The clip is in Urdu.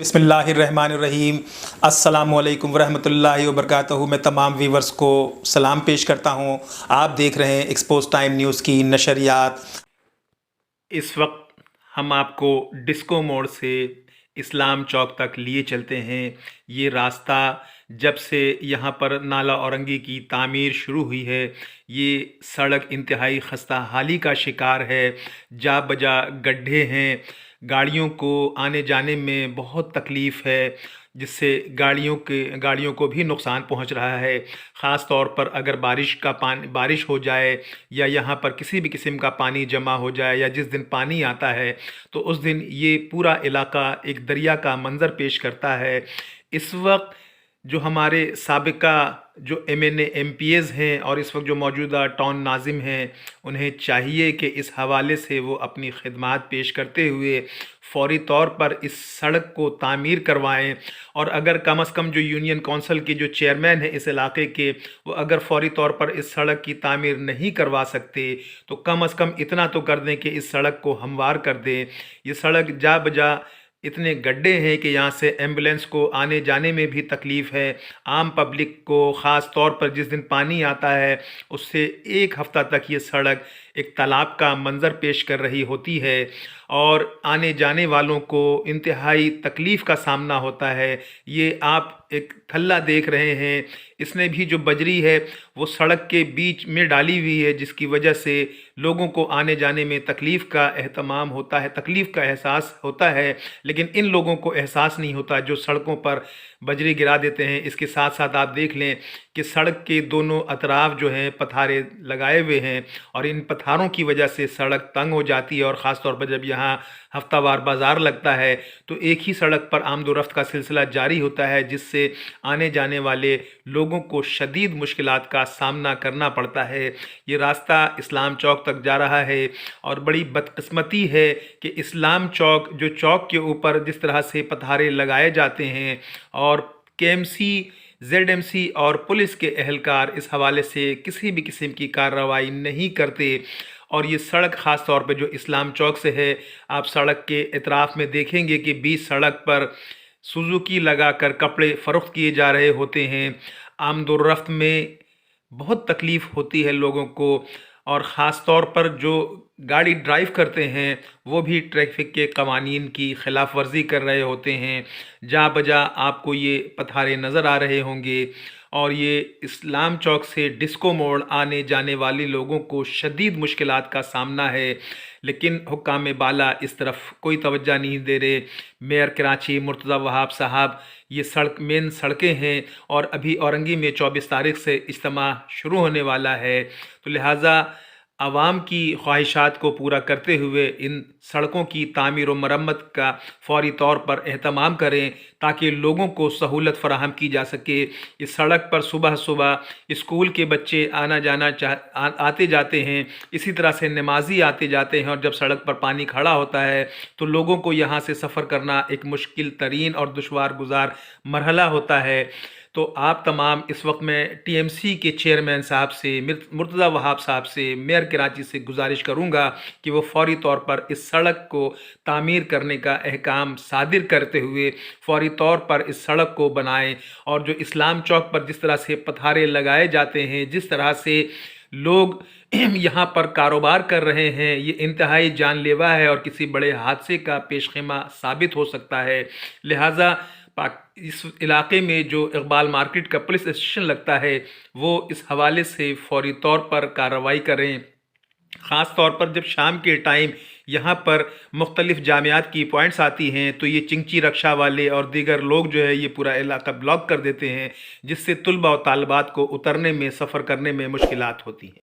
بسم اللہ الرحمن الرحیم۔ السلام علیکم ورحمۃ اللہ وبرکاتہ۔ میں تمام ویورز کو سلام پیش کرتا ہوں۔ آپ دیکھ رہے ہیں ایکسپوز ٹائم نیوز کی نشریات۔ اس وقت ہم آپ کو ڈسکو موڑ سے اسلام چوک تک لیے چلتے ہیں۔ یہ راستہ جب سے یہاں پر نالہ اورنگی کی تعمیر شروع ہوئی ہے، یہ سڑک انتہائی خستہ حالی کا شکار ہے۔ جا بجا گڈھے ہیں، گاڑیوں کو آنے جانے میں بہت تکلیف ہے، جس سے گاڑیوں کو بھی نقصان پہنچ رہا ہے۔ خاص طور پر اگر بارش ہو جائے یا یہاں پر کسی بھی قسم کا پانی جمع ہو جائے یا جس دن پانی آتا ہے تو اس دن یہ پورا علاقہ ایک دریا کا منظر پیش کرتا ہے۔ اس وقت جو ہمارے سابقہ جو ایم پی ایز ہیں اور اس وقت جو موجودہ ٹاؤن ناظم ہیں، انہیں چاہیے کہ اس حوالے سے وہ اپنی خدمات پیش کرتے ہوئے فوری طور پر اس سڑک کو تعمیر کروائیں، اور اگر کم از کم جو یونین کونسل کے جو چیئرمین ہیں اس علاقے کے، وہ اگر فوری طور پر اس سڑک کی تعمیر نہیں کروا سکتے تو کم از کم اتنا تو کر دیں کہ اس سڑک کو ہموار کر دیں۔ یہ سڑک جا بجا اتنے گڈھے ہیں کہ یہاں سے ایمبولینس کو آنے جانے میں بھی تکلیف ہے۔ عام پبلک کو خاص طور پر جس دن پانی آتا ہے اس سے ایک ہفتہ تک یہ سڑک ایک تالاب کا منظر پیش کر رہی ہوتی ہے، اور آنے جانے والوں کو انتہائی تکلیف کا سامنا ہوتا ہے۔ یہ آپ ایک تھلا دیکھ رہے ہیں، اس نے بھی جو بجری ہے وہ سڑک کے بیچ میں ڈالی ہوئی ہے، جس کی وجہ سے لوگوں کو آنے جانے میں تکلیف کا احساس ہوتا ہے، لیکن ان لوگوں کو احساس نہیں ہوتا جو سڑکوں پر بجری گرا دیتے ہیں۔ اس کے ساتھ ساتھ آپ دیکھ لیں کہ سڑک کے دونوں اطراف جو ہیں پتھارے لگائے ہوئے ہیں، اور ان پتھاروں کی وجہ سے سڑک تنگ ہو جاتی ہے، اور خاص طور پر جب یہاں ہفتہ وار بازار لگتا ہے تو ایک ہی سڑک پر آمد و رفت کا سلسلہ جاری ہوتا ہے، جس سے آنے جانے والے لوگوں کو شدید مشکلات کا سامنا کرنا پڑتا ہے۔ یہ راستہ اسلام چوک تک جا رہا ہے، اور بڑی بدقسمتی ہے کہ اسلام چوک جو چوک کے اوپر جس طرح سے پتھارے لگائے جاتے ہیں، اور KMC ZMC اور پولیس کے اہلکار اس حوالے سے کسی بھی قسم کی کارروائی نہیں کرتے، اور یہ سڑک خاص طور پہ جو اسلام چوک سے ہے، آپ سڑک کے اطراف میں دیکھیں گے کہ بیچ سڑک پر سوزوکی لگا کر کپڑے فروخت کیے جا رہے ہوتے ہیں۔ آمد و رفت میں بہت تکلیف ہوتی ہے لوگوں کو، اور خاص طور پر جو گاڑی ڈرائیو کرتے ہیں وہ بھی ٹریفک کے قوانین کی خلاف ورزی کر رہے ہوتے ہیں۔ جا بجا آپ کو یہ پتھارے نظر آ رہے ہوں گے، اور یہ اسلام چوک سے ڈسکو موڑ آنے جانے والے لوگوں کو شدید مشکلات کا سامنا ہے، لیکن حکام بالا اس طرف کوئی توجہ نہیں دے رہے۔ میئر کراچی مرتضی وہاب صاحب، یہ مین سڑکیں ہیں، اور ابھی اورنگی میں 24 تاریخ سے اجتماع شروع ہونے والا ہے، تو لہٰذا عوام کی خواہشات کو پورا کرتے ہوئے ان سڑکوں کی تعمیر و مرمت کا فوری طور پر اہتمام کریں، تاکہ لوگوں کو سہولت فراہم کی جا سکے۔ اس سڑک پر صبح صبح اسکول کے بچے آتے جاتے ہیں، اسی طرح سے نمازی آتے جاتے ہیں، اور جب سڑک پر پانی کھڑا ہوتا ہے تو لوگوں کو یہاں سے سفر کرنا ایک مشکل ترین اور دشوار گزار مرحلہ ہوتا ہے۔ تو آپ تمام اس وقت میں TMC کے چیئرمین صاحب سے، مرتضی وہاب صاحب سے، میئر کراچی سے گزارش کروں گا کہ وہ فوری طور پر اس سڑک کو تعمیر کرنے کا احکام صادر کرتے ہوئے فوری طور پر اس سڑک کو بنائیں، اور جو اسلام چوک پر جس طرح سے پتھارے لگائے جاتے ہیں، جس طرح سے لوگ یہاں پر کاروبار کر رہے ہیں، یہ انتہائی جان لیوا ہے اور کسی بڑے حادثے کا پیش خیمہ ثابت ہو سکتا ہے۔ لہٰذا اس علاقے میں جو اقبال مارکیٹ کا پولیس اسٹیشن لگتا ہے وہ اس حوالے سے فوری طور پر کارروائی کریں۔ خاص طور پر جب شام کے ٹائم یہاں پر مختلف جامعات کی پوائنٹس آتی ہیں تو یہ چنگچی رکشہ والے اور دیگر لوگ جو ہے یہ پورا علاقہ بلاک کر دیتے ہیں، جس سے طلباء و طالبات کو اترنے میں، سفر کرنے میں مشکلات ہوتی ہیں۔